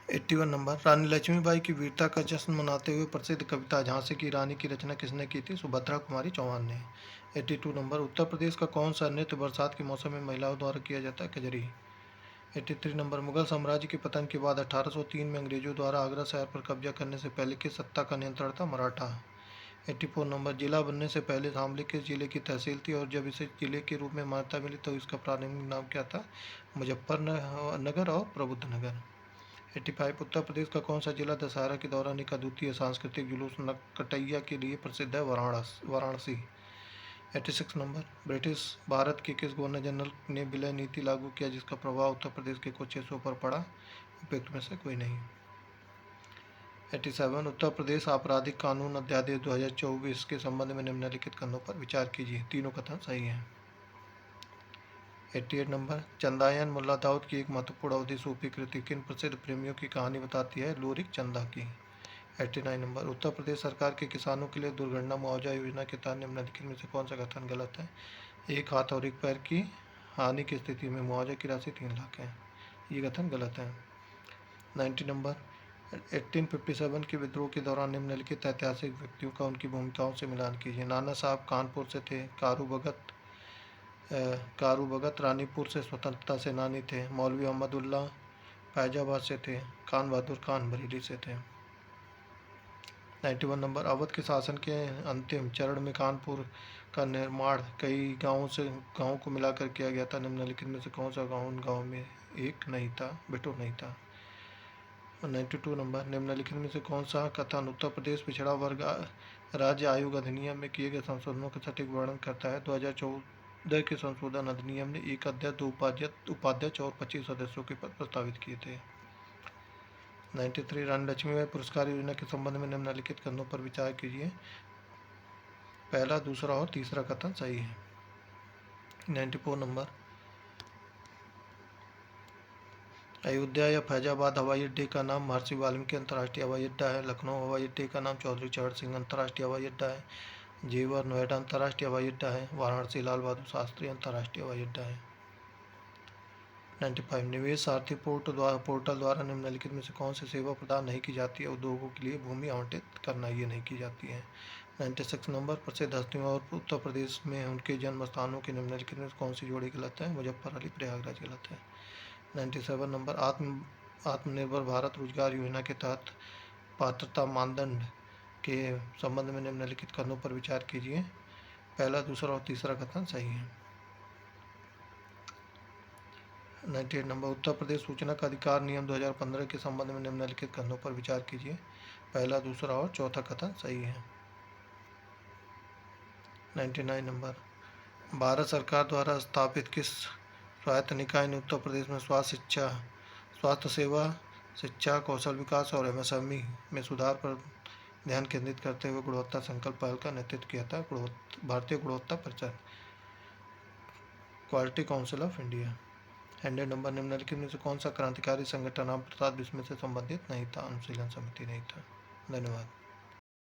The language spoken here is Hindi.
81 नंबर, रानी लक्ष्मीबाई की वीरता का जश्न मनाते हुए प्रसिद्ध कविता झांसी की रानी की रचना किसने की थी? सुभद्रा कुमारी चौहान ने। 82 नंबर, उत्तर प्रदेश का कौन सा नृत्य बरसात के मौसम में महिलाओं द्वारा किया जाता है? कजरी। 83 नंबर, मुगल साम्राज्य के पतन के बाद 1803 में अंग्रेजों द्वारा आगरा शहर पर कब्जा करने से पहले किस सत्ता का नियंत्रण था? मराठा। 84 नंबर, जिला बनने से पहले शामली किस जिले की तहसील थी और जब इसे जिले के रूप में मान्यता मिली तो इसका प्रारंभिक नाम क्या था? मुजफ्फरनगर और प्रबुद्धनगर। 85, उत्तर प्रदेश का कौन सा जिला दशहरा के दौरान एक अद्वितीय सांस्कृतिक जुलूस नकटैया के लिए प्रसिद्ध है? वाराणसी। 86 नंबर, ब्रिटिश भारत के किस गवर्नर जनरल ने विलय नीति लागू किया जिसका प्रभाव उत्तर प्रदेश के कुछ हिस्सों पर पड़ा? उपयुक्त में से कोई नहीं। 87, उत्तर प्रदेश आपराधिक कानून अध्यादेश 2024 के संबंध में निम्नलिखित कथनों पर विचार कीजिए। तीनों कथन सही हैं। 88 नंबर, चंदायन मुल्ला दाऊद की एक महत्वपूर्ण अवधि सूफी कृति किन प्रसिद्ध प्रेमियों की कहानी बताती है? लोरिक चंदा की। 89 नंबर, उत्तर प्रदेश सरकार के किसानों के लिए दुर्घटना मुआवजा योजना के तहत निम्नलिखित में से कौन सा कथन गलत है? एक हाथ और एक पैर की हानि की स्थिति में मुआवजा की राशि 3 लाख है। ये कथन गलत है। 90 नंबर, 1857 के विद्रोह के दौरान निम्नलिखित ऐतिहासिक व्यक्तियों का उनकी भूमिकाओं से मिलान कीजिए। नाना साहब कानपुर से थे। कारू भगत रानीपुर से स्वतंत्रता सेनानी थे। मौलवी अहमदुल्ला फैजाबाद से थे। खान बहादुर खान बरेली से थे। 91 नंबर, अवध के शासन के अंतिम चरण में कानपुर का निर्माण कई गांवों को मिलाकर किया गया था। निम्नलिखित में से कौन सा गांव उन गांवों में एक नहीं था? बिठूर नहीं था। 92 नंबर, निम्नलिखित में से कौन सा कथन उत्तर प्रदेश पिछड़ा वर्ग राज्य आयोग अधिनियम में किए गए संशोधनों का सटीक वर्णन करता है? 2014 के संशोधन अधिनियम ने एक अध्यक्ष, 2 उपाध्यक्ष और 25 सदस्यों के पद प्रस्तावित किए थे। 93, रानी लक्ष्मीबाई पुरस्कार योजना के संबंध में निम्नलिखित कथनों पर विचार कीजिए। पहला, दूसरा और तीसरा कथन सही है। 94 नंबर, अयोध्या या फैजाबाद हवाई अड्डे का नाम महर्षि वाल्मीकि अंतर्राष्ट्रीय हवाई अड्डा है। लखनऊ हवाई अड्डे का नाम चौधरी चरण सिंह अंतर्राष्ट्रीय हवाई अड्डा है। जेवर नोएडा अंतर्राष्ट्रीय हवाई अड्डा है। वाराणसी लाल बहादुर शास्त्री अंतर्राष्ट्रीय हवाई अड्डा है। 95, निवेश सारथी पोर्टल द्वारा निम्नलिखित में से कौन सी सेवा प्रदान नहीं की जाती है? उद्योगों के लिए भूमि आवंटित करना ये नहीं की जाती है। 96 नंबर, प्रसिद्ध हस्तियों और उत्तर प्रदेश में उनके जन्म स्थानों की निम्नलिखित में कौन सी जोड़ी गलत है? मुजफ्फर अली प्रयागराज गलत है। 97 नंबर, आत्मनिर्भर भारत रोजगार योजना के तहत पात्रता मानदंड के संबंध में निम्नलिखित कथनों पर विचार कीजिए। पहला, दूसरा और तीसरा कथन सही है। 98 नंबर, उत्तर प्रदेश सूचना का अधिकार नियम 2015 के संबंध में निम्नलिखित कथनों पर विचार कीजिए। पहला, दूसरा और चौथा कथन सही है। 99 नंबर, भारत सरकार द्वारा स्थापित किस स्वायत्त निकाय ने उत्तर प्रदेश में स्वास्थ्य सेवा, शिक्षा, कौशल विकास और एमएसएमई में सुधार पर ध्यान केंद्रित करते हुए गुणवत्ता संकल्प पहल का नेतृत्व किया था? भारतीय गुणवत्ता परिषद, quality council of India. 100 number, निम्नलिखित में से कौन सा क्रांतिकारी संगठन राम प्रसाद बिस्मिल से संबंधित नहीं था? अनुशीलन समिति नहीं था। धन्यवाद।